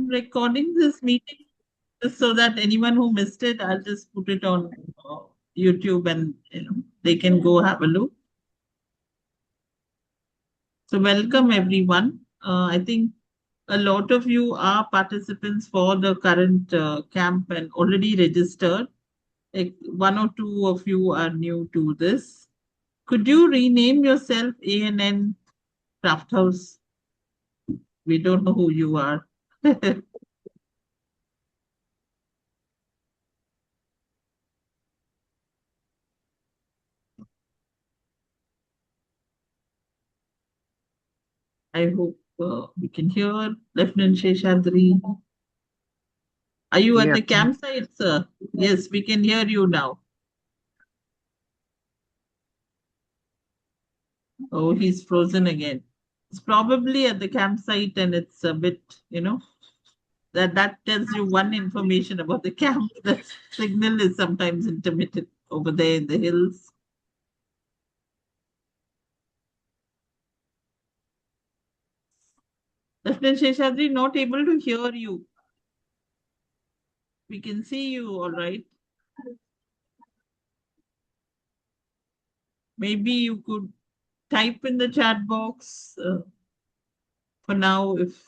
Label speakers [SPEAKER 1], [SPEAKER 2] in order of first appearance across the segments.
[SPEAKER 1] recording this meeting just so that anyone who missed it, I'll just put it on YouTube and they can go have a look. So welcome everyone. I think a lot of you are participants for the current camp and already registered. Like one or two of you are new to this. Could you rename yourself ANN Craft House? We don't know who you are. I hope we can hear Lieutenant Sheshadri. Are you at
[SPEAKER 2] Yes,
[SPEAKER 1] the campsite, sir? Yes, we can hear you now. Oh, he's frozen again. It's probably at the campsite and it's a bit, that tells you one information about the camp. The signal is sometimes intermittent over there in the hills. Lieutenant Sheshadri, not able to hear you. We can see you all right. Maybe you could type in the chat box for now if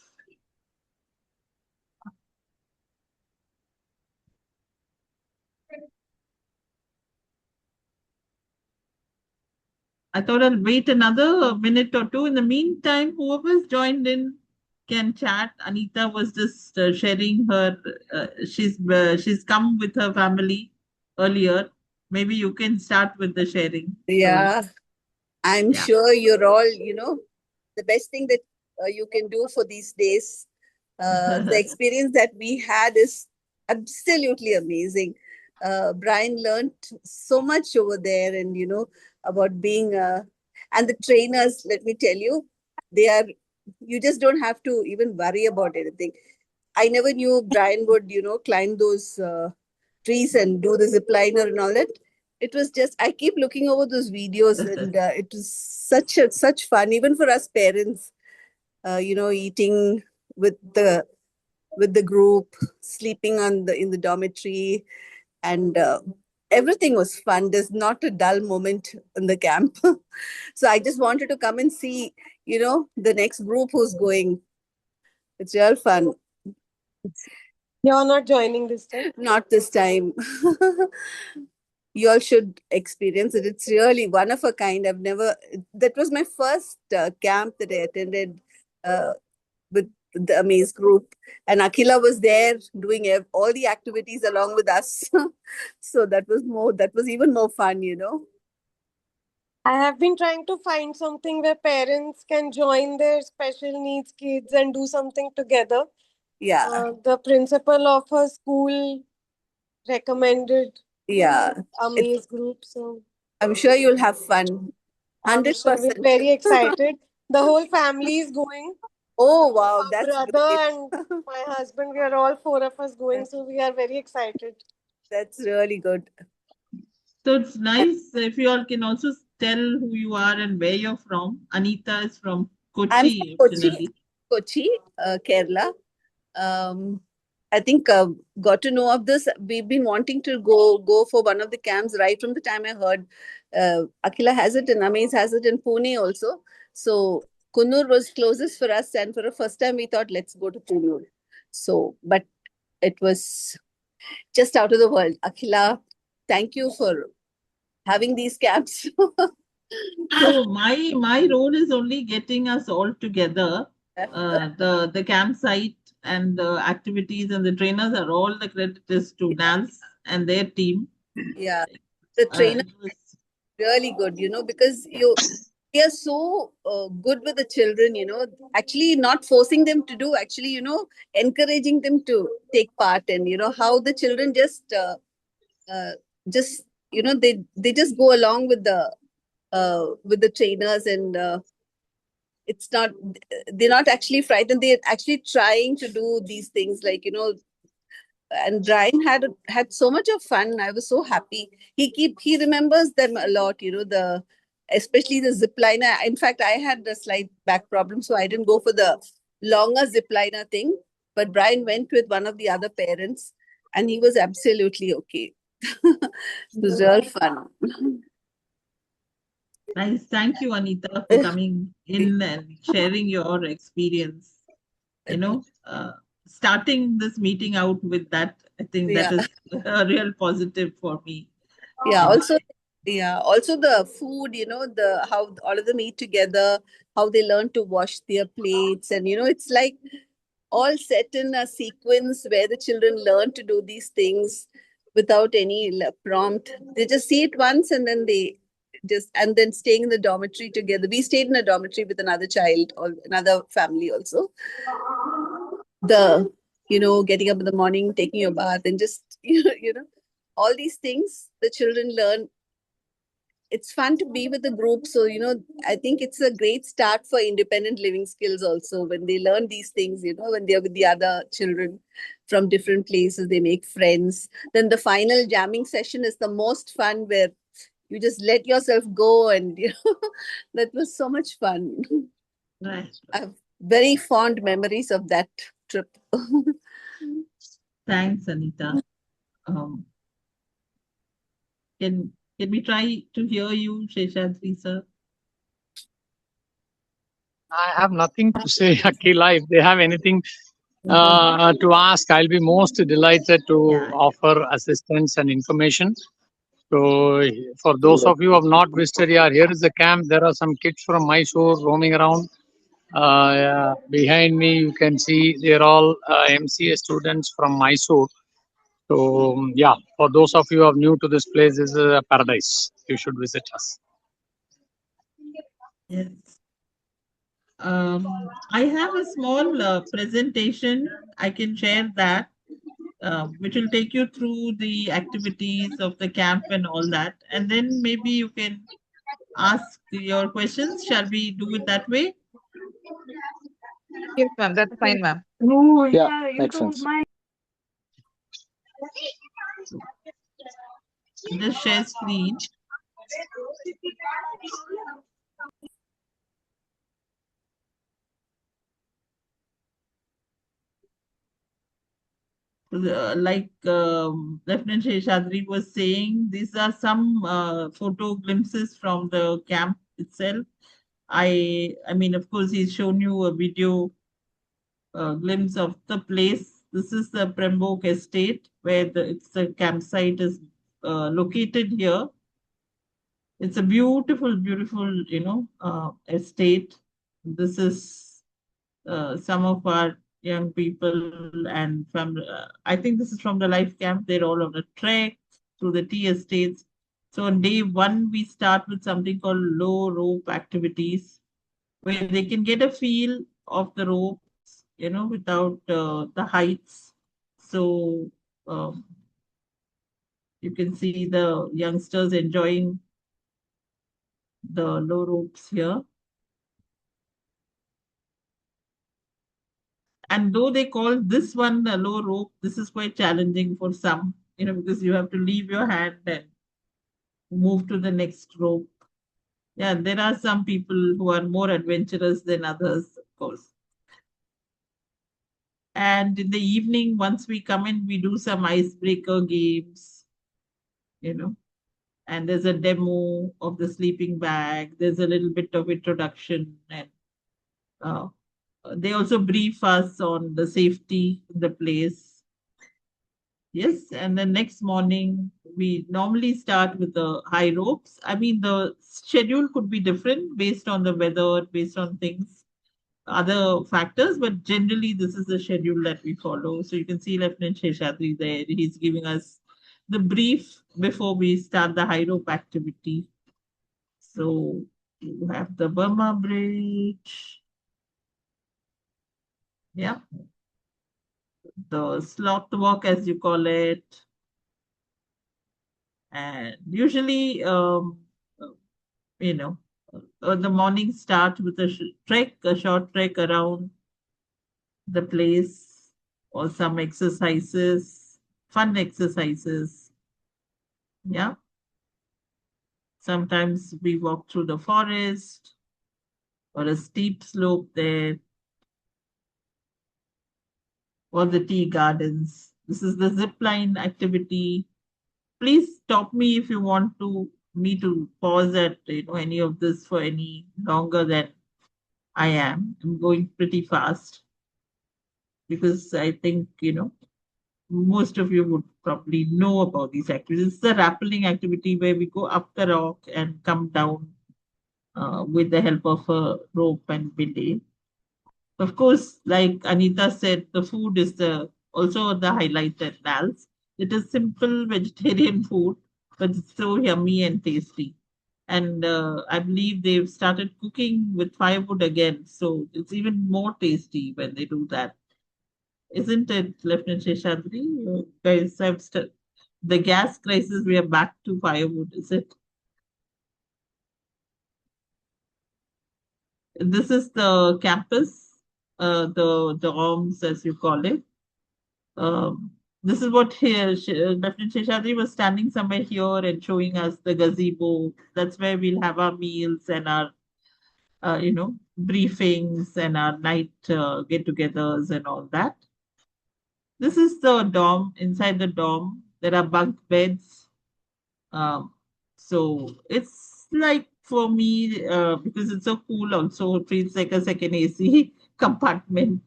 [SPEAKER 1] I thought I'll wait another minute or two. In the meantime, whoever's joined in can chat. Anita was just sharing her. She's come with her family earlier. Maybe you can start with the sharing. So
[SPEAKER 3] Yeah, I'm
[SPEAKER 1] yeah.
[SPEAKER 3] sure you're all, the best thing that you can do for these days. The experience that we had is absolutely amazing. Brian learned so much over there, and about being and the trainers. Let me tell you, they are. You just don't have to even worry about anything. I never knew Brian would, climb those trees and do the zip liner and all that. It was just I keep looking over those videos, and it was such fun, even for us parents. Eating with the group, sleeping in the dormitory, and everything was fun. There's not a dull moment in the camp. So I just wanted to come and see, the next group who's going. It's real fun.
[SPEAKER 4] You're not joining this time?
[SPEAKER 3] Not this time. You all should experience it. It's really one of a kind. That was my first camp that I attended with the Amaze group. And Akila was there doing all the activities along with us. So that was even more fun,
[SPEAKER 4] I have been trying to find something where parents can join their special needs kids and do something together.
[SPEAKER 3] Yeah.
[SPEAKER 4] The principal of her school recommended
[SPEAKER 3] Yeah.
[SPEAKER 4] Amaze group, so
[SPEAKER 3] I'm sure you'll have fun.
[SPEAKER 4] I'm sure we're
[SPEAKER 3] 100%.
[SPEAKER 4] very excited. The whole family is going.
[SPEAKER 3] Oh, wow.
[SPEAKER 4] My
[SPEAKER 3] That's
[SPEAKER 4] brother
[SPEAKER 3] great.
[SPEAKER 4] and my husband, we are all four of us going, so we are very excited.
[SPEAKER 3] That's really good.
[SPEAKER 1] So it's nice if you all can also tell who you are and where you're from. Anita is from
[SPEAKER 3] I'm from
[SPEAKER 1] Kochi
[SPEAKER 3] Kochi,
[SPEAKER 1] originally.
[SPEAKER 3] Kerala. Um, I think got to know of this. We've been wanting to go for one of the camps right from the time I heard Akila has it and Amaze has it in Pune also. So Kunur was closest for us, and for the first time we thought let's go to Kunur. So, but it was just out of the world. Akila, thank you for having these camps.
[SPEAKER 1] So my role is only getting us all together. The campsite and the activities and the trainers are all the credit is to NALS and their team.
[SPEAKER 3] Yeah, the trainer
[SPEAKER 1] It was
[SPEAKER 3] really good, because we are so good with the children, actually not forcing them to do, actually, encouraging them to take part, and how the children uh, just they just go along with the trainers, and it's not they're not actually frightened. They're actually trying to do these things, like, and Brian had so much of fun. I was so happy. He remembers them a lot, the especially the zip liner. In fact, I had a slight back problem, so I didn't go for the longer zip liner thing. but Brian went with one of the other parents, and he was absolutely okay. It was real fun.
[SPEAKER 1] Nice. Thank you, Anita, for coming in and sharing your experience. You know, starting this meeting out with that, I think that
[SPEAKER 3] Yeah.
[SPEAKER 1] is a real positive for me.
[SPEAKER 3] Yeah,
[SPEAKER 1] You know,
[SPEAKER 3] also the food, the how all of them eat together, how they learn to wash their plates, and it's like all set in a sequence where the children learn to do these things without any prompt. They just see it once, and then and then staying in the dormitory together. We stayed in a dormitory with another child or another family also. The getting up in the morning, taking your bath, and just all these things the children learn. It's fun to be with the group. So, I think it's a great start for independent living skills also when they learn these things, when they're with the other children from different places, they make friends. Then the final jamming session is the most fun, where you just let yourself go, and that was so much fun.
[SPEAKER 1] right.
[SPEAKER 3] I have very fond memories of that trip.
[SPEAKER 1] Thanks, Anita. Um, can we try to hear you, Sheshadri sir?
[SPEAKER 2] I have nothing to say, Akila. If they have anything to ask, I'll be most delighted to
[SPEAKER 1] Yeah.
[SPEAKER 2] offer assistance and information. So, for those of you who have not visited here is the camp. There are some kids from Mysore roaming around. Behind me, you can see they're all MCA students from Mysore. So, yeah, for those of you who are new to this place, this is a paradise. You should visit us.
[SPEAKER 1] Yes. I have a small presentation. I can share that, which will take you through the activities of the camp and all that. And then maybe you can ask your questions. Shall we do it that way?
[SPEAKER 5] Yes, ma'am. That's fine, ma'am.
[SPEAKER 6] Yeah, makes sense.
[SPEAKER 1] Just share screen. Like Lieutenant Sheshadri was saying, these are some photo glimpses from the camp itself. I mean, of course, he's shown you a video glimpse of the place. This is the Prembok Estate where the campsite is located here. It's a beautiful, beautiful, estate. This is some of our young people and family. I think this is from the life camp. They're all on a trek through the tea estates. So on day one, we start with something called low rope activities, where they can get a feel of the ropes, without the heights. So um, you can see the youngsters enjoying the low ropes here. And though they call this one a low rope, this is quite challenging for some, because you have to leave your hand and move to the next rope. Yeah, there are some people who are more adventurous than others, of course. And in the evening, once we come in, we do some icebreaker games, you know, and there's a demo of the sleeping bag. There's a little bit of introduction, and uh, they also brief us on the safety in the place. Yes, and the next morning we normally start with the high ropes. I mean, the schedule could be different based on the weather, based on things, other factors, but generally this is the schedule that we follow. So you can see Lieutenant Sheshadri there. He's giving us the brief before we start the high rope activity. So you have the Burma Bridge, yeah, the sloth walk as you call it, and usually, you know, the morning start with a trek, a short trek around the place, or some exercises, fun exercises. Yeah. Sometimes we walk through the forest or a steep slope there. or the tea gardens. This is the zip line activity. Please stop me if you want me to pause at any of this for any longer than I am. I'm going pretty fast because I think most of you would probably know about these activities. It's the rappelling activity where we go up the rock and come down with the help of a rope and belay. Of course, like Anita said, the food is the also the highlight at NALS. It is simple vegetarian food, but it's so yummy and tasty. And I believe they've started cooking with firewood again, so it's even more tasty when they do that. Isn't it, Lieutenant Sheshadri? You guys have the gas crisis, we are back to firewood, is it? This is the campus, the dorms, as you call it. This is what here, Lieutenant Sheshadri was standing somewhere here and showing us the gazebo. That's where we'll have our meals and our, briefings and our night get-togethers and all that. This is the dorm. Inside the dorm, there are bunk beds. Um, so it's like for me, because it's so cool, also it feels like a second AC compartment.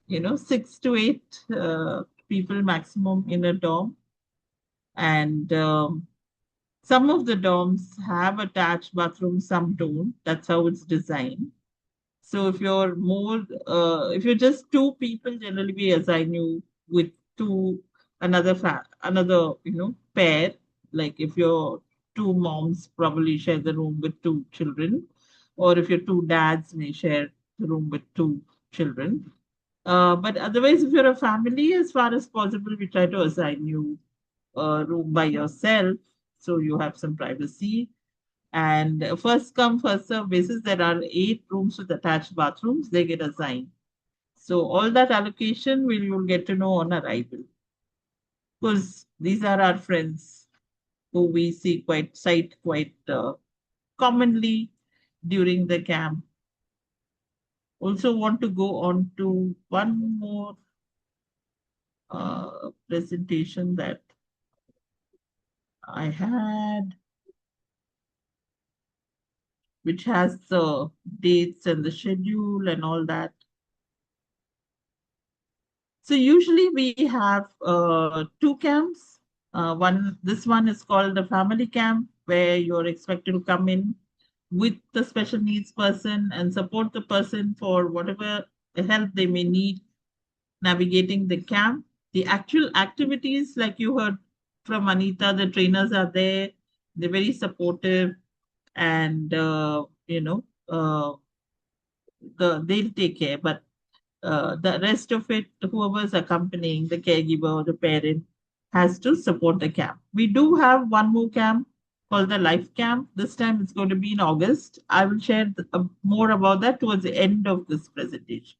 [SPEAKER 1] 6 to 8 people maximum in a dorm, and some of the dorms have attached bathrooms, some don't. That's how it's designed. So if you're just two people, generally we assign you with another pair. Like if you're two moms, probably share the room with two children, or if you're two dads, may share the room with two children. But otherwise, if you're a family, as far as possible, we try to assign you a room by yourself, so you have some privacy. And first come, first serve basis, there are 8 rooms with attached bathrooms, they get assigned. So all that allocation you'll get to know on arrival. Because these are our friends who we see quite commonly during the camp. Also want to go on to one more presentation that I had, which has the dates and the schedule and all that. So usually we have 2 camps. This one is called the family camp, where you're expected to come in with the special needs person and support the person for whatever help they may need navigating the camp. The actual activities, like you heard from Anita, the trainers are there. They're very supportive, and they'll take care. But the rest of it, whoever's accompanying the caregiver or the parent has to support the camp. We do have one more camp called the Life Camp. This time it's going to be in August. I will share more about that towards the end of this presentation.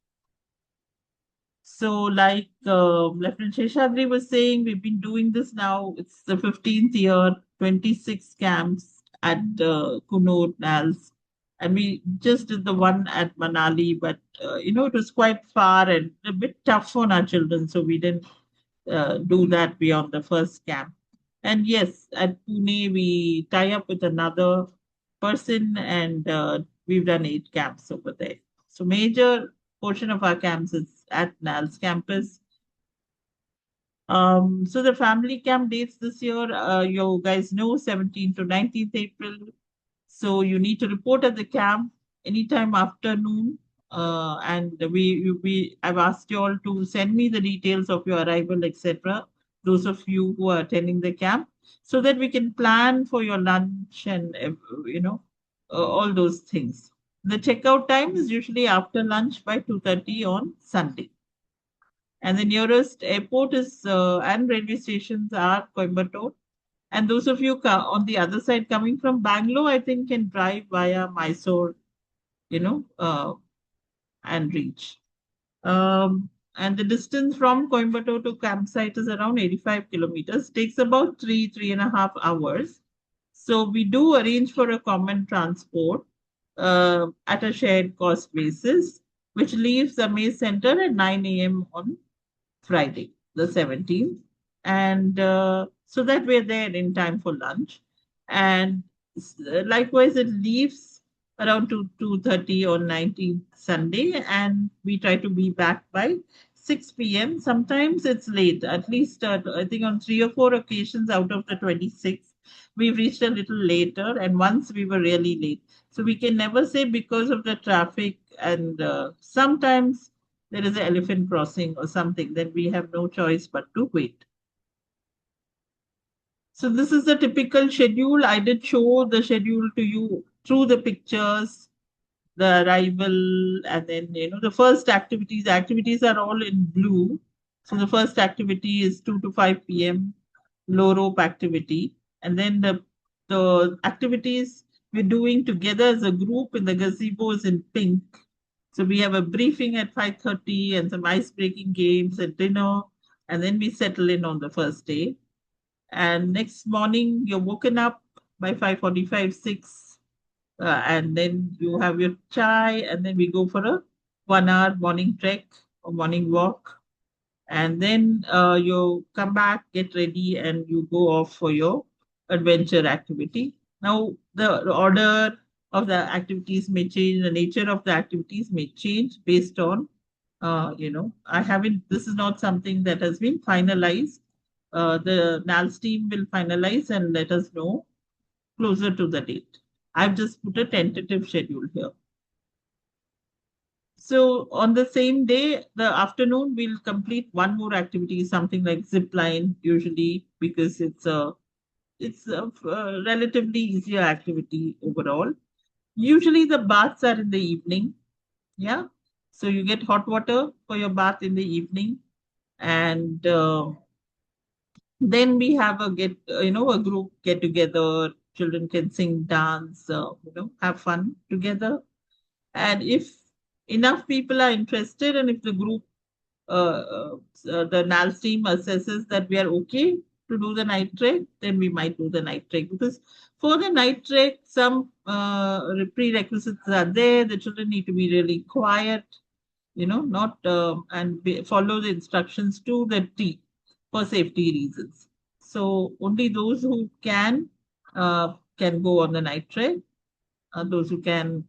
[SPEAKER 1] So, like Lieutenant Sheshadri was saying, we've been doing this now. It's the 15th year, 26 camps at Kunur, NALS. And we just did the one at Manali, but it was quite far and a bit tough on our children, so we didn't do that beyond the first camp. And yes, at Pune, we tie up with another person, and we've done 8 camps over there. So major portion of our camps is at NALS campus. So the family camp dates this year, you guys know, 17th to 19th April. So you need to report at the camp anytime afternoon. And I've asked you all to send me the details of your arrival, etc. Those of you who are attending the camp, so that we can plan for your lunch and all those things. The checkout time is usually after lunch by 2:30 on Sunday. And the nearest airport is and railway stations are Coimbatore. And those of you on the other side coming from Bangalore, I think can drive via Mysore, and reach. And the distance from Coimbatore to campsite is around 85 kilometers. Takes about 3.5 hours. So we do arrange for a common transport at a shared cost basis, which leaves the Amaze Center at 9 a.m. on Friday, the 17th. And so that we're there in time for lunch. And likewise, it leaves around 2:30 on 19th Sunday, and we try to be back by 6 p.m. Sometimes it's late, at least I think on 3 or 4 occasions out of the 26, we've reached a little later, and once we were really late. So we can never say because of the traffic, and sometimes there is an elephant crossing or something, then we have no choice but to wait. So this is the typical schedule. I did show the schedule to you through the pictures, the arrival, and then the first activities. Activities are all in blue. So the first activity is 2 to 5 p.m. low rope activity, and then the activities we're doing together as a group in the gazebo is in pink. So we have a briefing at 5:30 and some ice breaking games and dinner, and then we settle in on the first day. And next morning you're woken up by 5:45, 6, and then you have your chai, and then we go for a 1 hour morning trek or morning walk, and then you come back, get ready, and you go off for your adventure activity. Now, the order of the activities may change, the nature of the activities may change based on, I haven't, this is not something that has been finalized. The NALS team will finalize and let us know closer to the date. I've just put a tentative schedule here. So on the same day, the afternoon, we'll complete one more activity, something like zip line, usually because it's a relatively easier activity overall. Usually the baths are in the evening. Yeah. So you get hot water for your bath in the evening, and then we have a group get together. Children can sing, dance, have fun together. And if enough people are interested, and if the group, the NALS team assesses that we are okay to do the night trek, then we might do the night trek. Because for the night trek, some prerequisites are there. The children need to be really quiet, not follow the instructions to the T for safety reasons. So only those who can go on the night trek. Those who can,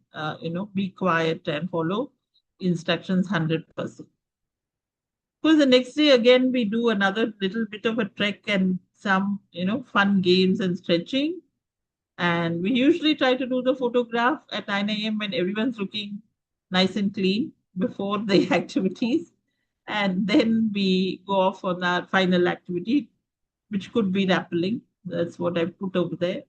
[SPEAKER 1] be quiet and follow instructions 100%. Because the next day again we do another little bit of a trek and some, fun games and stretching. And we usually try to do the photograph at 9 a.m. when everyone's looking nice and clean before the activities. And then we go off on our final activity, which could be rappelling. That's what I put over there.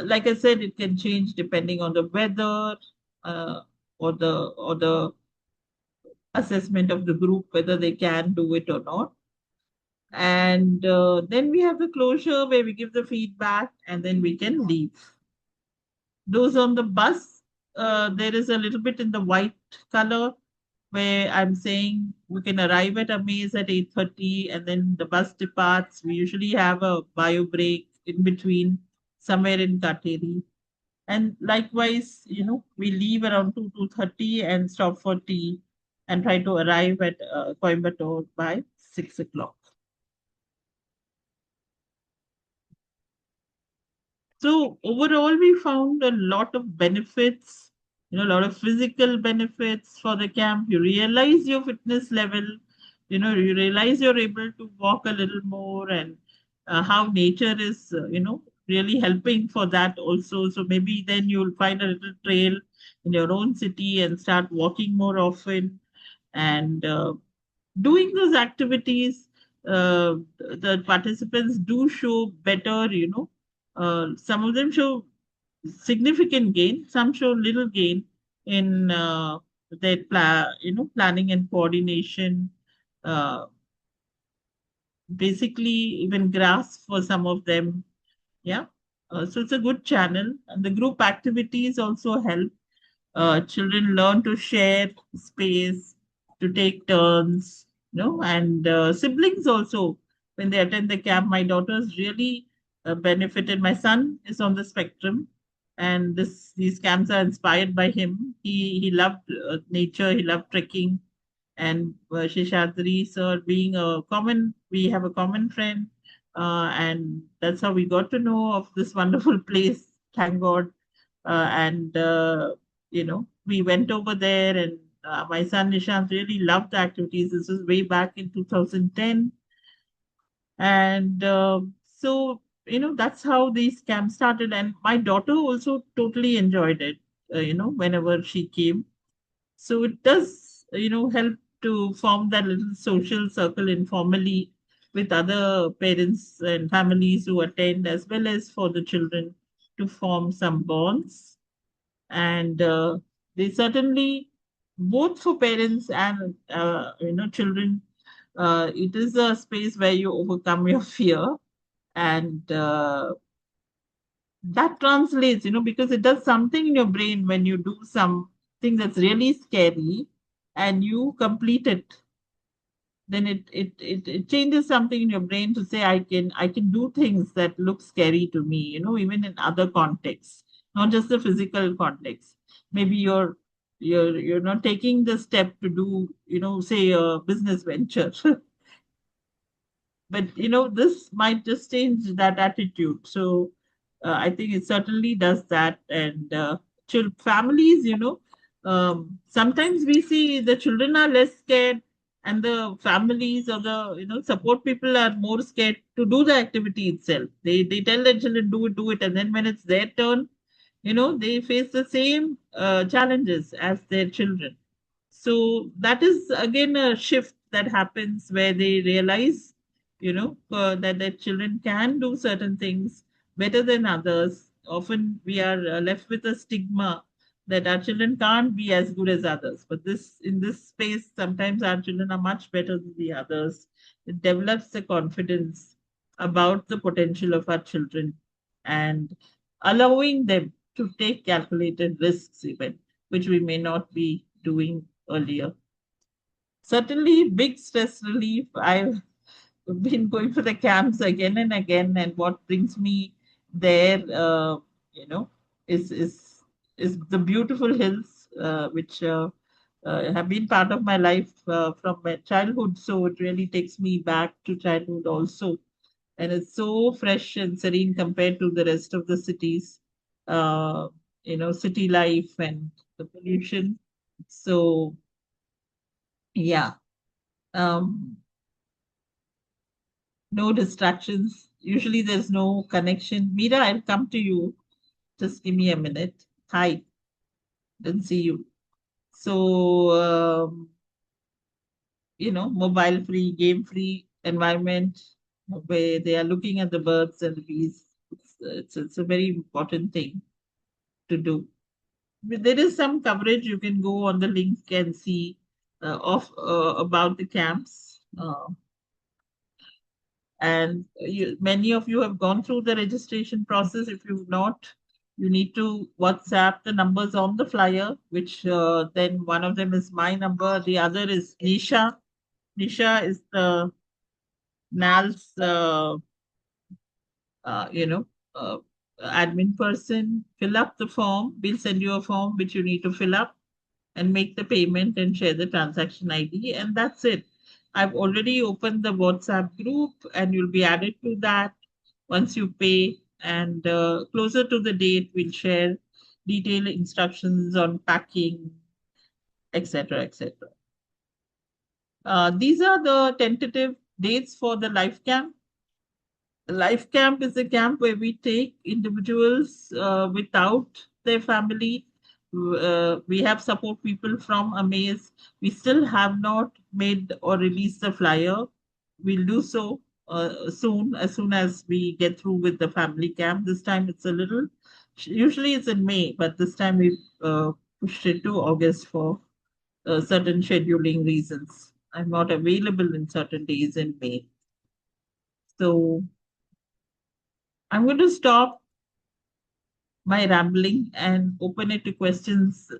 [SPEAKER 1] Like I said, it can change depending on the weather, uh, or the assessment of the group, whether they can do it or not. And then we have the closure where we give the feedback, and then we can leave. Those on the bus, there is a little bit in the white color where I'm saying we can arrive at Amaze at 8:30, and then the bus departs. We usually have a bio break in between somewhere in Kateri. And likewise, we leave around 2:30 and stop for tea and try to arrive at Coimbatore by 6 o'clock. So overall, we found a lot of benefits, a lot of physical benefits for the camp. You realize your fitness level, you realize you're able to walk a little more, and how nature is, really helping for that also. So maybe then you'll find a little trail in your own city and start walking more often. And doing those activities, the participants do show better, some of them show significant gain, some show little gain in their planning and coordination. Uh, Basically, even grasp for some of them. Yeah. So it's a good channel, and the group activities also help. Children learn to share space, to take turns, and siblings also, when they attend the camp, my daughters really benefited. My son is on the spectrum, and these camps are inspired by him. He loved nature, he loved trekking, And Sheshadri sir being we have a common friend, and that's how we got to know of this wonderful place. Thank God. And we went over there, and my son Nishant really loved the activities. This was way back in 2010, and so that's how these camps started. And my daughter also totally enjoyed it. Whenever she came, so it does, help to form that little social circle informally with other parents and families who attend, as well as for the children to form some bonds. And they certainly, both for parents and children, it is a space where you overcome your fear, and that translates, because it does something in your brain when you do something that's really scary and you complete it. Then it changes something in your brain to say, I can do things that look scary to me, even in other contexts, not just the physical context. Maybe you're not taking the step to do, say a business venture. But this might just change that attitude. So I think it certainly does that. And families, sometimes we see the children are less scared, and the families or the support people are more scared to do the activity itself. They tell their children, do it, and then when it's their turn, they face the same challenges as their children. So that is again a shift that happens where they realize, that their children can do certain things better than others. Often we are left with a stigma that our children can't be as good as others. But in this space, sometimes our children are much better than the others. It develops the confidence about the potential of our children, and allowing them to take calculated risks, even which we may not be doing earlier. Certainly, big stress relief. I've been going for the camps again and again, and what brings me there, you know, is is is the beautiful hills, which have been part of my life from my childhood. So it really takes me back to childhood also, and it's so fresh and serene compared to the rest of the cities. Uh, city life and the pollution. So yeah. Um, no distractions. Usually there's no connection. Meera, I'll come to you. Just give me a minute. Hi, didn't see you. So, mobile free, game free environment where they are looking at the birds and the bees. It's a very important thing to do. There is some coverage. You can go on the link and see of about the camps. And many of you have gone through the registration process. If you've not, you need to WhatsApp the numbers on the flyer, which then one of them is my number, the other is Nisha. Nisha is the NALS, uh, you know, uh, admin person. Fill up the form. We'll send you a form which you need to fill up and make the payment and share the transaction ID, and that's it. I've already opened the WhatsApp group, and you'll be added to that once you pay. And closer to the date, we'll share detailed instructions on packing, etc., etc. These are the tentative dates for the life camp. Life camp is a camp where we take individuals without their family. We have support people from Amaze. We still have not made or released the flyer. We'll do so soon, as soon as we get through with the family camp. This time it's a little, usually it's in May, but this time we've pushed it to August for certain scheduling reasons. I'm not available in certain days in May. So I'm going to stop my rambling and open it to questions.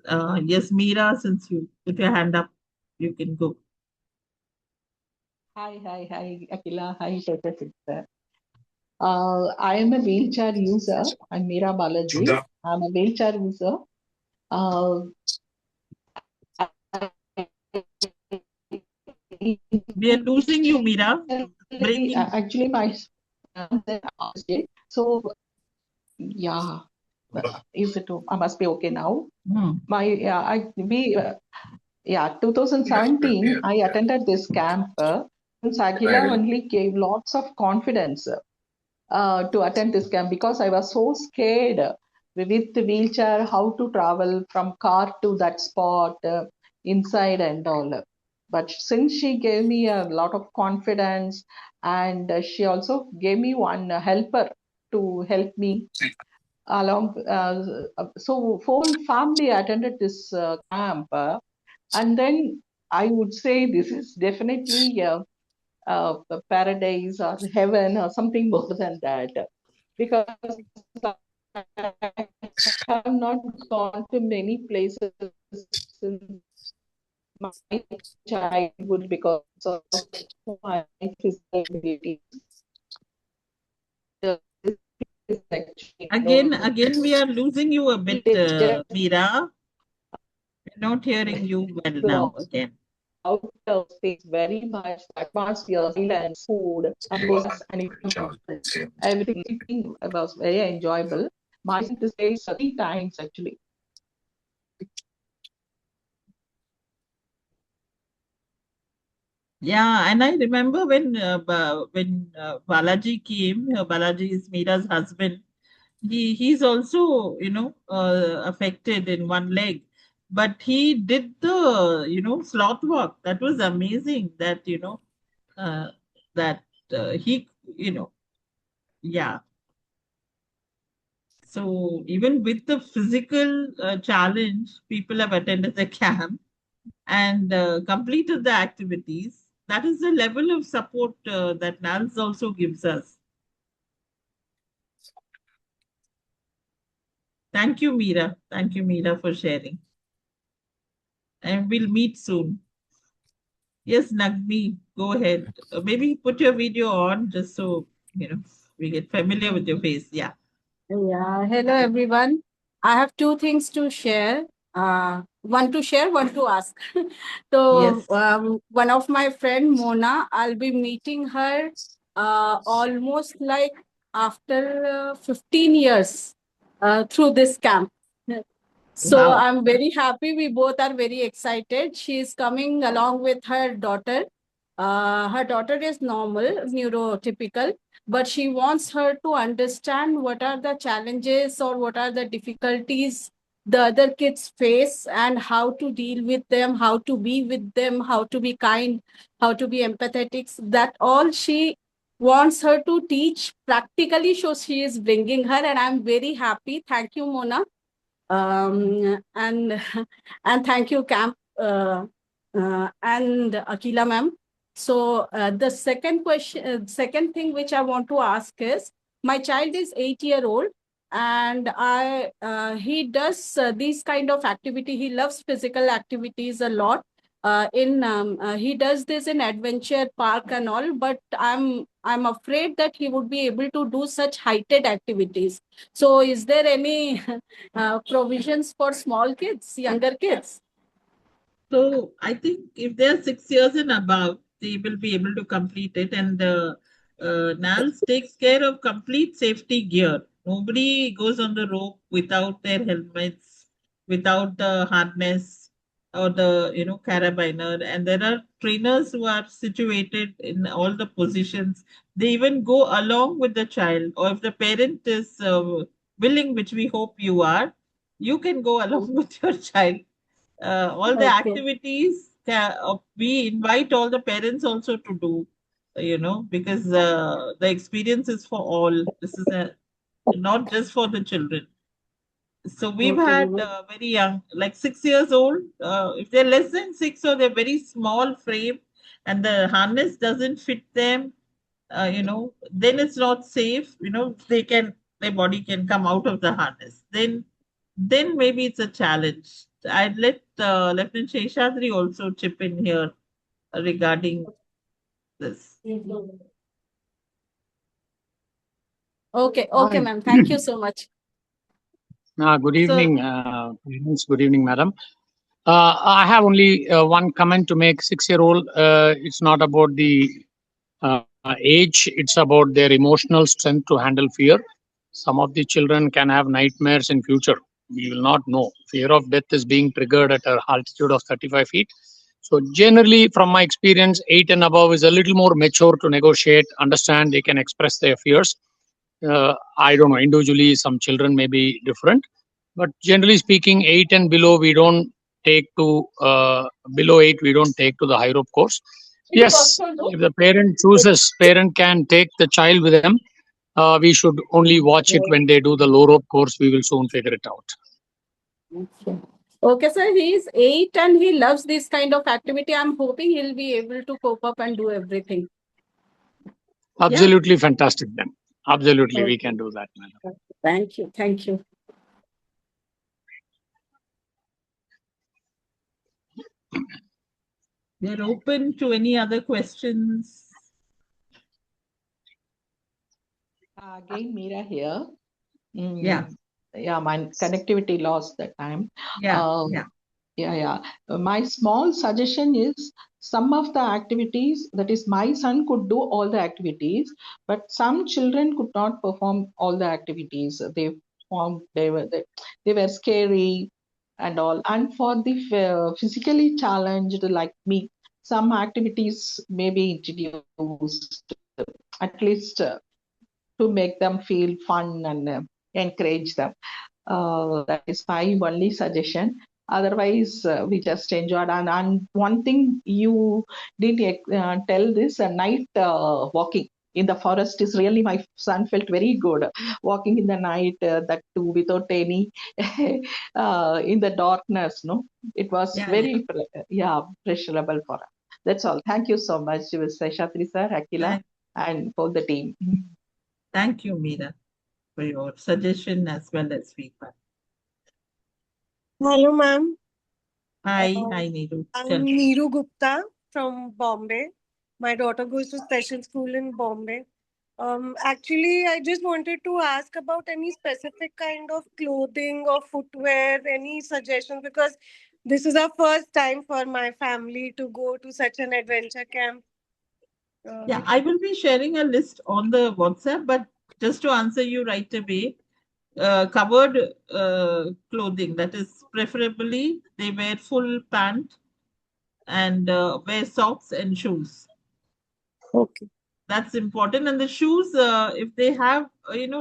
[SPEAKER 1] Yes, Meera, since you put your hand up, you can go.
[SPEAKER 5] Hi, Akila. Hi, Shweta. I am a wheelchair user. I'm Meera Balaji. I'm a wheelchair user. Uh,
[SPEAKER 1] We are losing you, Meera. Breaking.
[SPEAKER 5] Actually, my so yeah, is it? I must be okay now. My 2017, I attended this camp. Sagila only gave lots of confidence to attend this camp because I was so scared with the wheelchair, how to travel from car to that spot, inside and all. But since she gave me a lot of confidence, and she also gave me one helper to help me along. So whole family attended this camp, and then I would say this is definitely paradise or heaven or something more than that, because I have not gone to many places in my childhood because of my physical abilities.
[SPEAKER 1] Again, we are losing you a bit, Meera. We're not hearing you well now again.
[SPEAKER 5] Out of space very much, atmosphere, silence, food, and everything was very enjoyable. My to stay 3 times actually.
[SPEAKER 1] Yeah, and I remember when Balaji came. Balaji is Meera's husband. He's also affected in one leg, but he did the sloth walk. That was amazing. That that he yeah. So even with the physical challenge, people have attended the camp and completed the activities. That is the level of support that NALS also gives us. Thank you, Meera. Thank you, Meera, for sharing. And we'll meet soon. Yes, Nagmi, go ahead. Maybe put your video on just so we get familiar with your face. Yeah.
[SPEAKER 7] Yeah, hello everyone. I have two things to share. One to share, one to ask. So,
[SPEAKER 1] Yes.
[SPEAKER 7] one of my friend Mona, I'll be meeting her almost like after 15 years through this camp. So
[SPEAKER 1] Wow.
[SPEAKER 7] I'm very happy. We both are very excited. She is coming along with her daughter. Her daughter is normal, neurotypical, but she wants her to understand what are the challenges or what are the difficulties the other kids face and how to deal with them, how to be with them, how to be kind, how to be empathetic. That all she wants her to teach practically. So she is bringing her, and I'm very happy. Thank you, Mona. And and thank you, Camp and Akila ma'am. So the second thing which I want to ask is, my child is 8-year-old, and he does these kind of activity. He loves physical activities a lot. He does this in adventure park and all, but I'm afraid that he would be able to do such heighted activities. So is there any provisions for small kids, younger kids?
[SPEAKER 1] So I think if they're 6 years and above, they will be able to complete it. And NALS takes care of complete safety gear. Nobody goes on the rope without their helmets, without the harness or the carabiner. And there are trainers who are situated in all the positions. They even go along with the child. Or if the parent is willing, which we hope you are, you can go along with your child. All the
[SPEAKER 7] Okay.
[SPEAKER 1] activities we invite all the parents also to do, because the experience is for all. This is not just for the children. So we've
[SPEAKER 7] Okay,
[SPEAKER 1] had very young, like 6 years old. If they're less than 6 or they're very small frame and the harness doesn't fit them, then it's not safe. Their body can come out of the harness. Then maybe it's a challenge. I'd let Lieutenant Sheshadri also chip in here regarding this.
[SPEAKER 7] Okay, ma'am. Thank you so much.
[SPEAKER 2] Good evening, parents. Good evening, madam. I have only one comment to make. 6-year-old, it's not about the age, it's about their emotional strength to handle fear. Some of the children can have nightmares in future. We will not know. Fear of death is being triggered at an altitude of 35 feet. So generally, from my experience, 8 and above is a little more mature to negotiate, understand, they can express their fears. I don't know, individually, some children may be different. But generally speaking, 8 and below, we don't take to, below 8, we don't take to the high rope course. Yes, if the parent chooses, parent can take the child with them. We should only watch it when they do the low rope course. We will soon figure it out.
[SPEAKER 7] Okay, sir. He is 8 and he loves this kind of activity. I'm hoping he'll be able to cope up and do everything.
[SPEAKER 2] Absolutely fantastic then. Absolutely, we can do that, madam.
[SPEAKER 7] Thank you. Thank you.
[SPEAKER 1] We're open to any other questions.
[SPEAKER 5] Again, Meera here.
[SPEAKER 1] Yeah.
[SPEAKER 5] Yeah, my connectivity lost that time.
[SPEAKER 1] Yeah.
[SPEAKER 5] Yeah. My small suggestion is some of the activities, that is, my son could do all the activities, but some children could not perform all the activities. They were scary and all. And for the physically challenged like me, some activities may be introduced, at least to make them feel fun and encourage them. That is my only suggestion. Otherwise, we just enjoyed. And one thing you did tell this night walking in the forest is really, my son felt very good walking in the night, that too without any in the darkness. No, it was very pleasurable for us. That's all. Thank you so much, Seshatri sir, Akila, and for the team.
[SPEAKER 1] Thank you, Meera, for your suggestion as well as feedback.
[SPEAKER 4] Hello, ma'am.
[SPEAKER 1] Hi, Neeru.
[SPEAKER 4] I'm
[SPEAKER 1] Tell me.
[SPEAKER 4] Neeru Gupta from Bombay. My daughter goes to special school in Bombay. Actually, I just wanted to ask about any specific kind of clothing or footwear, any suggestions, because this is our first time for my family to go to such an adventure camp.
[SPEAKER 1] Yeah, I will be sharing a list on the WhatsApp, but just to answer you right away, covered clothing, that is preferably they wear full pant and wear socks and shoes.
[SPEAKER 4] Okay.
[SPEAKER 1] That's important. And the shoes, if they have,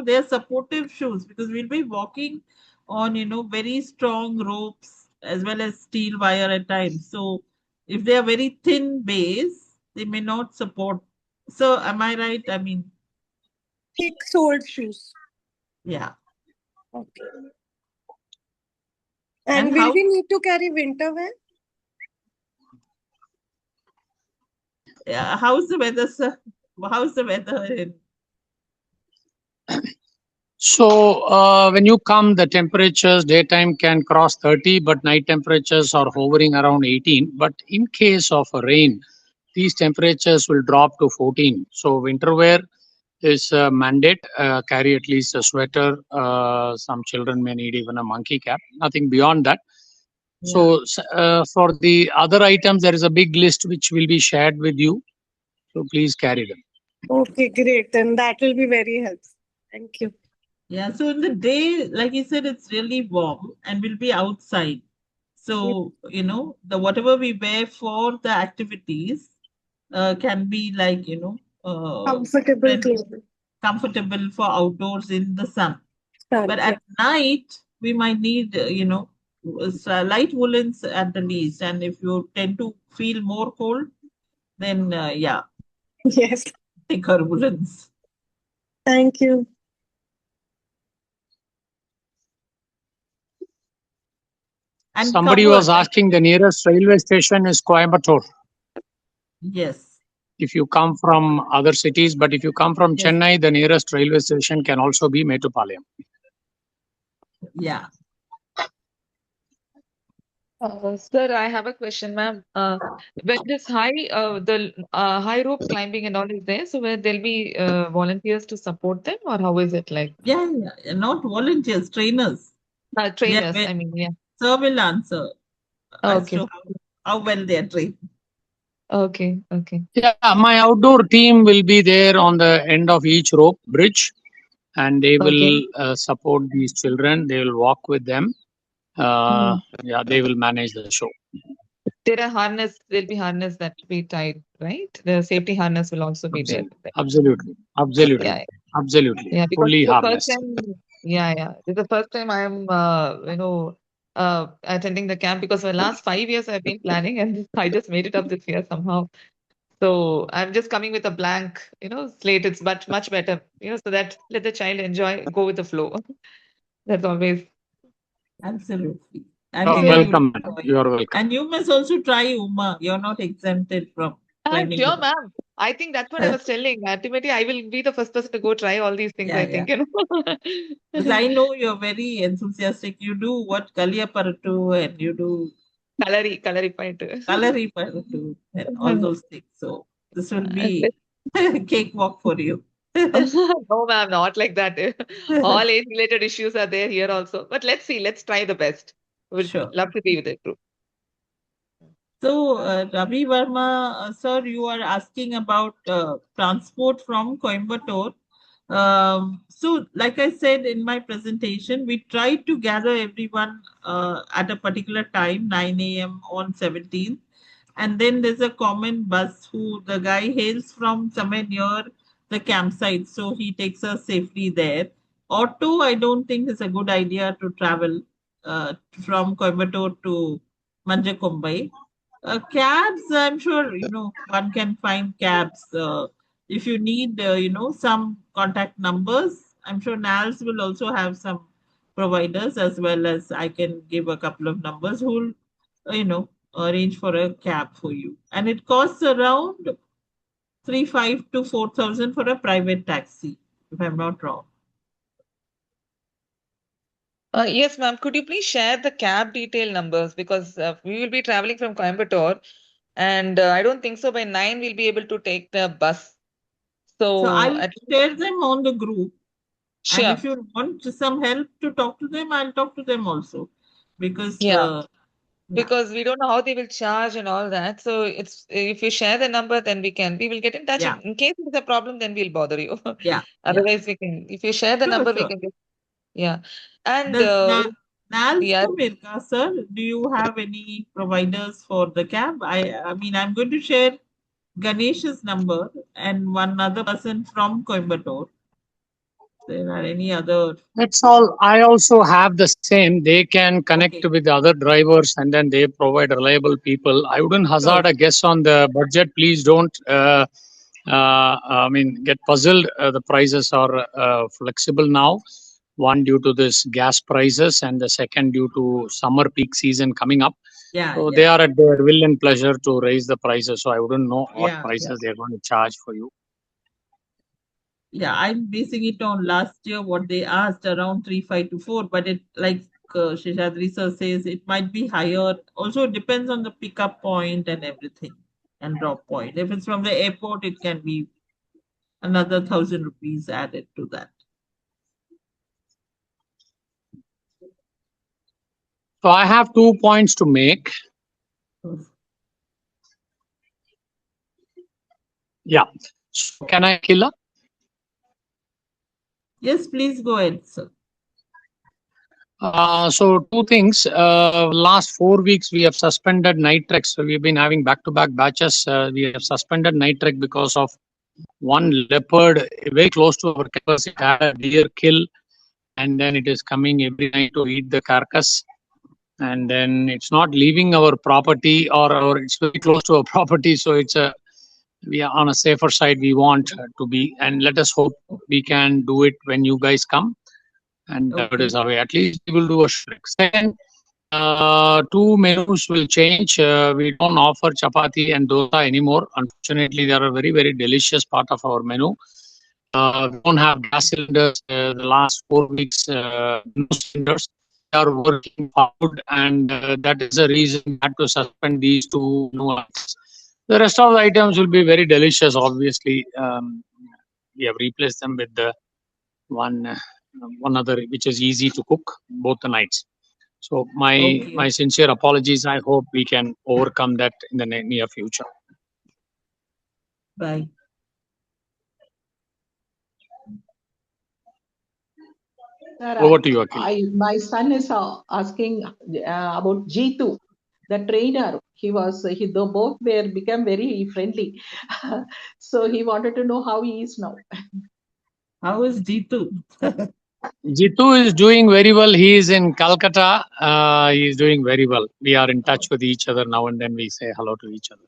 [SPEAKER 1] they're supportive shoes, because we'll be walking on, very strong ropes as well as steel wire at times. So if they are very thin base, they may not support. So am I right? I mean,
[SPEAKER 4] thick soled shoes.
[SPEAKER 1] Yeah.
[SPEAKER 4] Okay. And will we need to carry winter wear?
[SPEAKER 1] Yeah. How's the weather, sir? How's the weather in?
[SPEAKER 2] So when you come, the temperatures daytime can cross 30, but night temperatures are hovering around 18. But in case of a rain, these temperatures will drop to 14. So winter wear is a mandate. Carry at least a sweater. Some children may need even a monkey cap. Nothing beyond that. So for the other items, there is a big list which will be shared with you. So please carry them.
[SPEAKER 4] Okay, great. Then that will be very helpful. Thank you.
[SPEAKER 1] Yeah, so in the day, like you said, it's really warm and we'll be outside. So, the whatever we wear for the activities can be like,
[SPEAKER 4] comfortable clothing.
[SPEAKER 1] Comfortable for outdoors in the sun.
[SPEAKER 4] Sun,
[SPEAKER 1] but at night, we might need, light woolens at the least. And if you tend to feel more cold, then
[SPEAKER 4] Yes.
[SPEAKER 1] thicker woolens.
[SPEAKER 4] Thank you.
[SPEAKER 2] And somebody was asking, the nearest railway station is Coimbatore.
[SPEAKER 1] Yes.
[SPEAKER 2] If you come from other cities, but if you come from Chennai, the nearest railway station can also be Mettupalayam.
[SPEAKER 1] Yeah.
[SPEAKER 6] Sir, I have a question, ma'am. When this high rope climbing and all is there, so where there'll be volunteers to support them, or how is it like?
[SPEAKER 1] Yeah, not volunteers, trainers.
[SPEAKER 6] Trainers, I mean, yeah.
[SPEAKER 1] Sir will answer. as
[SPEAKER 6] Okay.
[SPEAKER 1] to how well they are trained.
[SPEAKER 6] Okay.
[SPEAKER 2] Yeah, my outdoor team will be there on the end of each rope bridge, and they
[SPEAKER 6] Okay.
[SPEAKER 2] will support these children. They will walk with them.
[SPEAKER 6] Hmm.
[SPEAKER 2] Yeah, they will manage the show.
[SPEAKER 6] There'll be harness that will be tied, right? The safety harness will also be there.
[SPEAKER 2] Absolutely, absolutely,
[SPEAKER 6] Yeah,
[SPEAKER 2] absolutely,
[SPEAKER 6] yeah, because
[SPEAKER 2] fully
[SPEAKER 6] it's the first
[SPEAKER 2] harnessed.
[SPEAKER 6] time, yeah. It's the first time I'm, attending the camp because for the last 5 years I've been planning and I just made it up this year somehow. So I'm just coming with a blank, slate. It's much better, so that let the child enjoy, go with the flow. That's always.
[SPEAKER 1] Absolutely.
[SPEAKER 2] You
[SPEAKER 1] I'm
[SPEAKER 2] are
[SPEAKER 1] sure you'll
[SPEAKER 2] welcome, madam.
[SPEAKER 1] enjoy.
[SPEAKER 2] You are welcome.
[SPEAKER 1] And you must also try Uma. You're not exempted from climbing
[SPEAKER 6] Sure,
[SPEAKER 1] Uma.
[SPEAKER 6] ma'am. I think that's what I was telling. Ultimately, I will be the first person to go try all these things,
[SPEAKER 1] Yeah,
[SPEAKER 6] I
[SPEAKER 1] yeah.
[SPEAKER 6] think.
[SPEAKER 1] Because I know you're very enthusiastic. You do what Kaliya Paratu and you do
[SPEAKER 6] Kalari point.
[SPEAKER 1] Kalari Paratu and all those things. So this will be cakewalk for you.
[SPEAKER 6] No, ma'am, not like that. All age-related issues are there here also. But let's see. Let's try the best. Would
[SPEAKER 1] Sure.
[SPEAKER 6] love to be with the group.
[SPEAKER 1] So, Ravi Verma, sir, you are asking about transport from Coimbatore. So, like I said in my presentation, we tried to gather everyone at a particular time, 9 a.m. on 17th. And then there's a common bus who the guy hails from somewhere near the campsite. So he takes us safely there. Auto, I don't think is a good idea to travel from Coimbatore to Manjakumbai. Cabs, I'm sure, one can find cabs. If you need, some contact numbers, I'm sure NALS will also have some providers as well as I can give a couple of numbers who will, arrange for a cab for you. And it costs around 3,500 to 4,000 for a private taxi, if I'm not wrong.
[SPEAKER 6] Yes, ma'am. Could you please share the cab detail numbers because we will be traveling from Coimbatore, and I don't think so. By 9, we'll be able to take the bus.
[SPEAKER 1] So
[SPEAKER 6] So
[SPEAKER 1] I'll
[SPEAKER 6] at
[SPEAKER 1] share them on the group. And
[SPEAKER 6] sure.
[SPEAKER 1] if you want some help to talk to them, I'll talk to them also. Because,
[SPEAKER 6] Yeah.
[SPEAKER 1] yeah,
[SPEAKER 6] Because we don't know how they will charge and all that. So it's if you share the number, then we will get in touch.
[SPEAKER 1] yeah,
[SPEAKER 6] In case there's a problem, then we'll bother you.
[SPEAKER 1] yeah, yeah.
[SPEAKER 6] Otherwise, we can. If you share the
[SPEAKER 1] Sure,
[SPEAKER 6] number, we
[SPEAKER 1] sure.
[SPEAKER 6] can just yeah. And
[SPEAKER 1] Does NALS
[SPEAKER 6] yeah,
[SPEAKER 1] to Mirka, sir, do you have any providers for the cab? I mean, I'm going to share Ganesh's number and one other person from Coimbatore. There are any other?
[SPEAKER 2] That's all. I also have the same. They can connect
[SPEAKER 1] Okay,
[SPEAKER 2] with the other drivers and then they provide reliable people. I wouldn't hazard
[SPEAKER 1] sure.
[SPEAKER 2] a guess on the budget. Please don't, I mean, get puzzled. The prices are flexible now. One due to this gas prices, and the second due to summer peak season coming up.
[SPEAKER 1] Yeah,
[SPEAKER 2] So they
[SPEAKER 1] yeah,
[SPEAKER 2] are at their will and pleasure to raise the prices. So I wouldn't know what
[SPEAKER 1] yeah, yeah.
[SPEAKER 2] prices they are going to charge for you.
[SPEAKER 1] Yeah, I'm basing it on last year what they asked around 3,500 to 4, but it like Sheshadri sir says it might be higher. Also, it depends on the pickup point and everything and drop point. If it's from the airport, it can be another 1,000 rupees added to that.
[SPEAKER 2] So I have 2 points to make. Yeah. So can I kill her?
[SPEAKER 1] Yes, please go ahead, sir.
[SPEAKER 2] So two things. Last 4 weeks we have suspended night treks. So we've been having back-to-back batches. We have suspended night trek because of one leopard very close to our campus. It had a deer kill, and then it is coming every night to eat the carcass. And then it's not leaving our property or it's very close to our property. So we are on a safer side. We want to be, and let us hope we can do it when you guys come. And it
[SPEAKER 1] Okay.
[SPEAKER 2] is away. At least we will do a trick. Second, two menus will change. We don't offer chapati and dosa anymore. Unfortunately, they are a very, very delicious part of our menu. We don't have gas cylinders. The last 4 weeks, no cylinders. They are working hard, and that is the reason we had to suspend these two new items. The rest of the items will be very delicious, obviously. We have replaced them with the one other which is easy to cook both the nights. So my sincere apologies. I hope we can overcome that in the near future.
[SPEAKER 1] Bye.
[SPEAKER 5] Sir,
[SPEAKER 2] Over to you, Akhil.
[SPEAKER 5] my son is asking about Jitu, the trainer. He both were become very friendly. So he wanted to know how he is now.
[SPEAKER 1] How is Jitu?
[SPEAKER 2] Jitu is doing very well. He is in Calcutta. He is doing very well. We are in touch with each other now and then. We say hello to each other.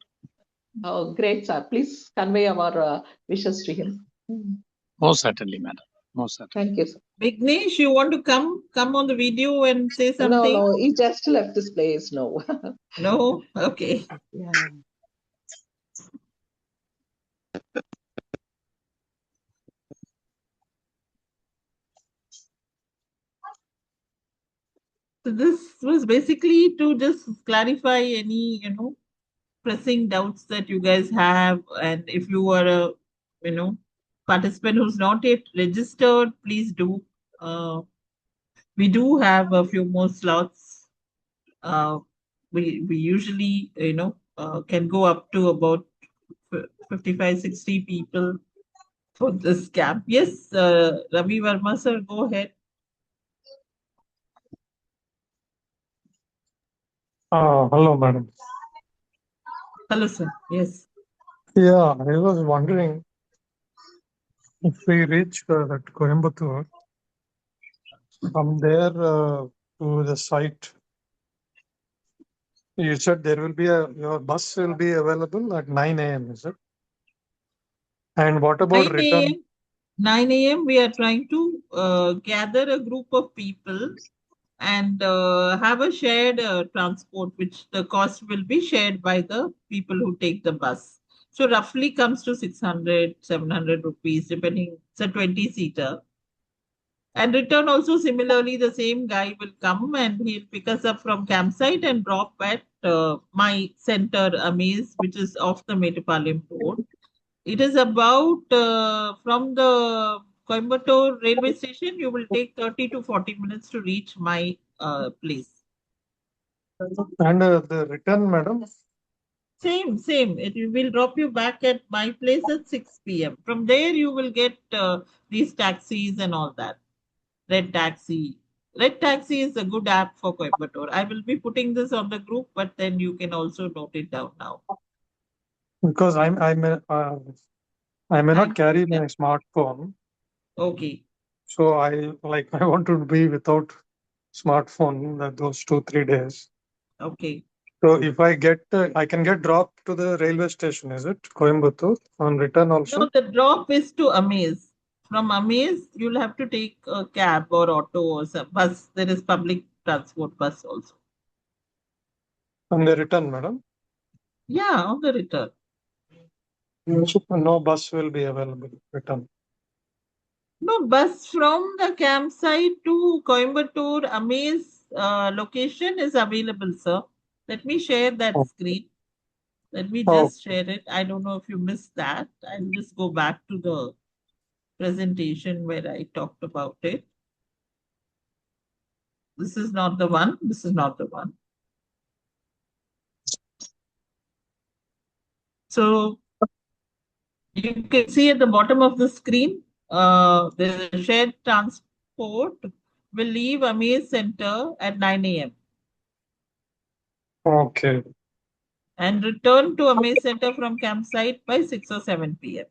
[SPEAKER 5] Oh, great, sir. Please convey our wishes to him.
[SPEAKER 2] Most certainly, madam. Most certainly.
[SPEAKER 5] Thank you, sir.
[SPEAKER 1] Vignesh, you want to come on the video and say something?
[SPEAKER 5] No, he just left this place. No.
[SPEAKER 1] No? Okay.
[SPEAKER 5] Yeah.
[SPEAKER 1] So this was basically to just clarify any, pressing doubts that you guys have. And if you are a, participant who's not yet registered, please do. We do have a few more slots. We usually, can go up to about 55, 60 people for this camp. Yes, Ravi Verma, sir, go ahead.
[SPEAKER 8] Hello, madam.
[SPEAKER 1] Hello, sir. Yes.
[SPEAKER 8] Yeah, I was wondering if we reach that Coimbatore, from there to the site, you said there will be your bus will be available at 9 a.m., is it? And what about
[SPEAKER 1] 9
[SPEAKER 8] return?
[SPEAKER 1] a.m. 9 a.m. we are trying to gather a group of people and have a shared transport, which the cost will be shared by the people who take the bus. So roughly comes to 600, 700 rupees, depending. It's a 20-seater. And return also similarly, the same guy will come and he'll pick us up from campsite and drop at my center, Amaze, which is off the Metropolitan Road. It is about from the Coimbatore railway station, you will take 30 to 40 minutes to reach my place.
[SPEAKER 8] And the return, madam?
[SPEAKER 1] Same. It will drop you back at my place at 6 p.m. From there, you will get these taxis and all that. Red Taxi. Red Taxi is a good app for Coimbatore. I will be putting this on the group, but then you can also note it down now.
[SPEAKER 8] Because I may not carry my smartphone.
[SPEAKER 1] Okay.
[SPEAKER 8] So I want to be without smartphone those 2-3 days.
[SPEAKER 1] Okay.
[SPEAKER 8] So if I can get dropped to the railway station, is it Coimbatore on return also?
[SPEAKER 1] No, the drop is to Amaze. From Amaze, you'll have to take a cab or auto or some bus. There is public transport bus also.
[SPEAKER 8] On the return, madam?
[SPEAKER 1] Yeah, on the return.
[SPEAKER 8] No bus will be available return.
[SPEAKER 1] No, bus from the campsite to Coimbatore Amaze location is available, sir. Let me share that screen. Let me just share it. I don't know if you missed that. I'll just go back to the presentation where I talked about it. This is not the one. This is not the one. So you can see at the bottom of the screen, there's a shared transport will leave Amaze Center at 9 a.m.
[SPEAKER 8] Okay.
[SPEAKER 1] and return to Amaze Center from campsite by 6 or 7 p.m.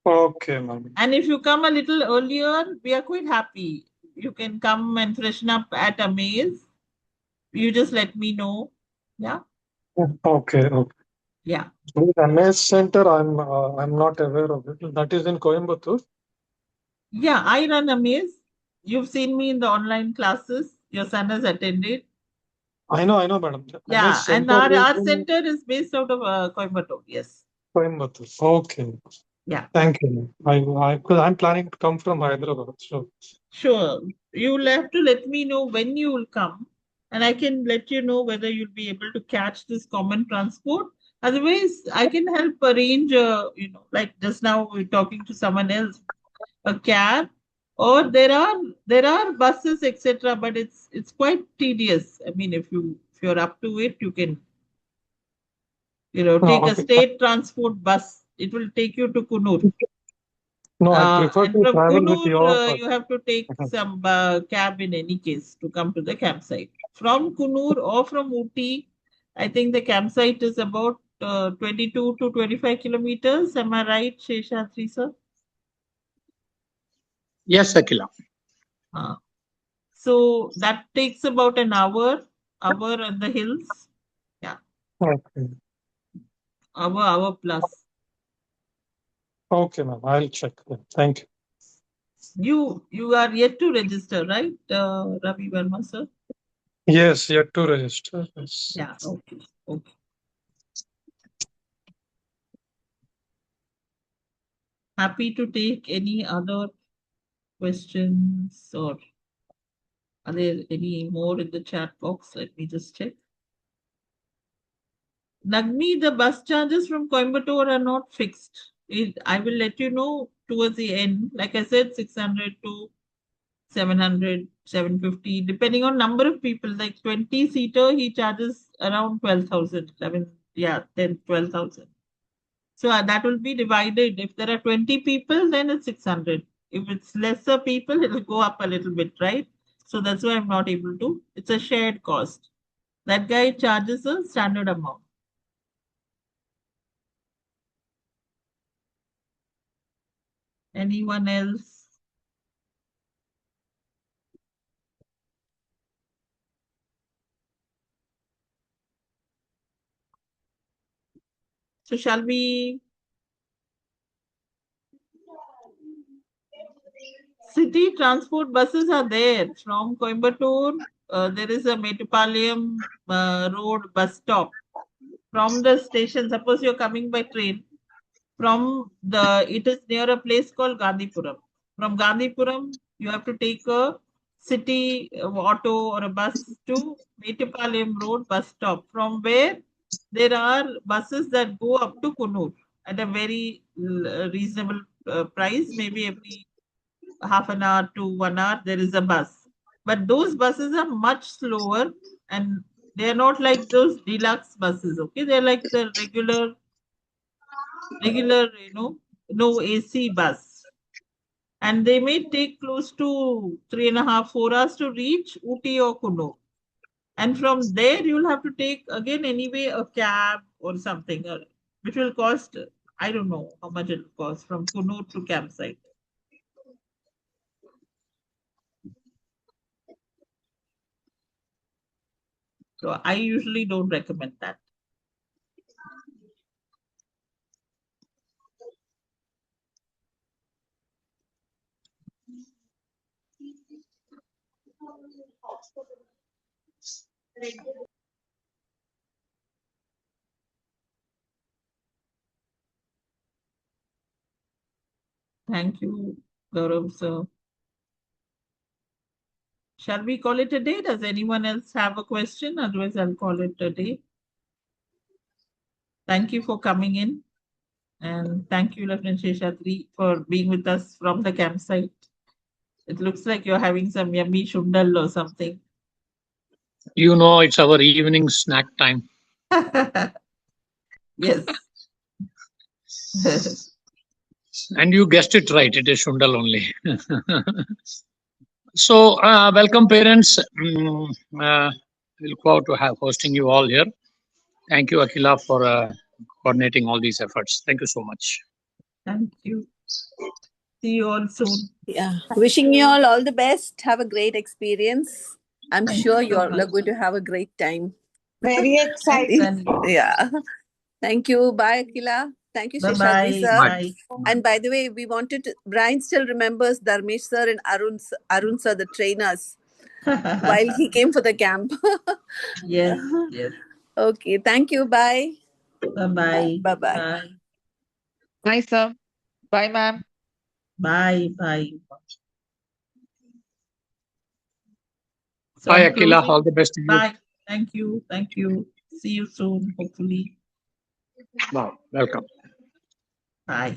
[SPEAKER 8] Okay, ma'am.
[SPEAKER 1] And if you come a little earlier, we are quite happy. You can come and freshen up at Amaze. You just let me know. Yeah.
[SPEAKER 8] Okay.
[SPEAKER 1] Yeah.
[SPEAKER 8] Amaze Center, I'm not aware of it. That is in Coimbatore.
[SPEAKER 1] Yeah, I run Amaze. You've seen me in the online classes. Your son has attended.
[SPEAKER 8] I know, madam.
[SPEAKER 1] Yeah, and our center is based out of Coimbatore. Yes.
[SPEAKER 8] Coimbatore. Okay.
[SPEAKER 1] Yeah.
[SPEAKER 8] Thank you. Because I'm planning to come from Hyderabad. So.
[SPEAKER 1] Sure. You'll have to let me know when you will come, and I can let you know whether you'll be able to catch this common transport. Otherwise, I can help arrange, like just now we're talking to someone else, a cab Or there are buses, etc., but it's quite tedious. I mean, if you're up to it, you can take a
[SPEAKER 8] Okay.
[SPEAKER 1] state transport bus. It will take you to Kunur.
[SPEAKER 8] No, I prefer
[SPEAKER 1] And
[SPEAKER 8] to
[SPEAKER 1] from
[SPEAKER 8] travel with
[SPEAKER 1] Kunur,
[SPEAKER 8] your bus.
[SPEAKER 1] you have to take some cab in any case to come to the campsite. From Kunur or from Ooty, I think the campsite is about 22 to 25 kilometers. Am I right, Sheshadri sir?
[SPEAKER 2] Yes, Akila.
[SPEAKER 1] Uh, so that takes about an hour on the hills. Yeah,
[SPEAKER 8] Okay.
[SPEAKER 1] hour plus.
[SPEAKER 8] Okay, ma'am. I'll check. Thank you.
[SPEAKER 1] You are yet to register, right, Ravi Verma sir?
[SPEAKER 8] Yes, yet to register. Yes.
[SPEAKER 1] Yeah, okay. Okay. Happy to take any other questions, or are there any more in the chat box? Let me just check. Nagmi, the bus charges from Coimbatore are not fixed. I will let you know towards the end. Like I said, 600 to 700, 750, depending on number of people. Like 20-seater, he charges around 12,000. I mean, yeah, 10, 12,000. So that will be divided. If there are 20 people, then it's 600. If it's lesser people, it will go up a little bit, right? So that's why I'm not able to. It's a shared cost. That guy charges a standard amount. Anyone else? So shall we? City transport buses are there from Coimbatore. There is a Metupalayam road bus stop from the station. Suppose you're coming by train it is near a place called Gandhipuram. From Gandhipuram, you have to take a city auto or a bus to Metupalayam Road bus stop, from where there are buses that go up to Kunur at a very reasonable price. Maybe every half an hour to 1 hour there is a bus. But those buses are much slower, and they are not like those deluxe buses. Okay, they're like the regular, no AC bus. And they may take close to 3.5, 4 hours to reach Uti or Kuno. And from there, you'll have to take again anyway a cab or something, which will cost, I don't know how much it will cost from Kuno to campsite. So I usually don't recommend that. Thank you, Gaurav sir. Shall we call it a day? Does anyone else have a question? Otherwise, I'll call it a day. Thank you for coming in. And thank you, Lieutenant Sheshadri, for being with us from the campsite. It looks like you're having some yummy shundal or something.
[SPEAKER 2] You know, it's our evening snack time.
[SPEAKER 1] Yes.
[SPEAKER 2] And you guessed it right, it is shundal only. So, welcome parents. We look forward to hosting you all here. Thank you, Akila, for coordinating all these efforts. Thank you so much.
[SPEAKER 1] Thank you. See you all soon.
[SPEAKER 3] Yeah. Wishing you all the best. Have a great experience. I'm
[SPEAKER 1] Thank
[SPEAKER 3] sure
[SPEAKER 1] you so
[SPEAKER 3] you're
[SPEAKER 1] much.
[SPEAKER 3] going to have a great time.
[SPEAKER 4] Very excited.
[SPEAKER 3] Yeah. Thank you. Bye, Akila. Thank you, Sheshadri
[SPEAKER 1] Bye-bye.
[SPEAKER 3] sir.
[SPEAKER 1] Bye.
[SPEAKER 3] And by the way, Brian still remembers Dharmesh sir and Arun sir, the trainers, while he came for the camp.
[SPEAKER 1] Yes, yes.
[SPEAKER 3] Okay. Thank you. Bye.
[SPEAKER 1] Bye-bye.
[SPEAKER 3] Bye-bye.
[SPEAKER 1] Bye.
[SPEAKER 6] Bye, sir. Bye, ma'am.
[SPEAKER 1] Bye. Bye. So
[SPEAKER 2] Bye,
[SPEAKER 1] I'm
[SPEAKER 2] Akila.
[SPEAKER 1] closing.
[SPEAKER 2] All the best to you.
[SPEAKER 1] Bye. Thank you. Thank you. See you soon, hopefully.
[SPEAKER 2] Wow. Welcome.
[SPEAKER 1] Bye.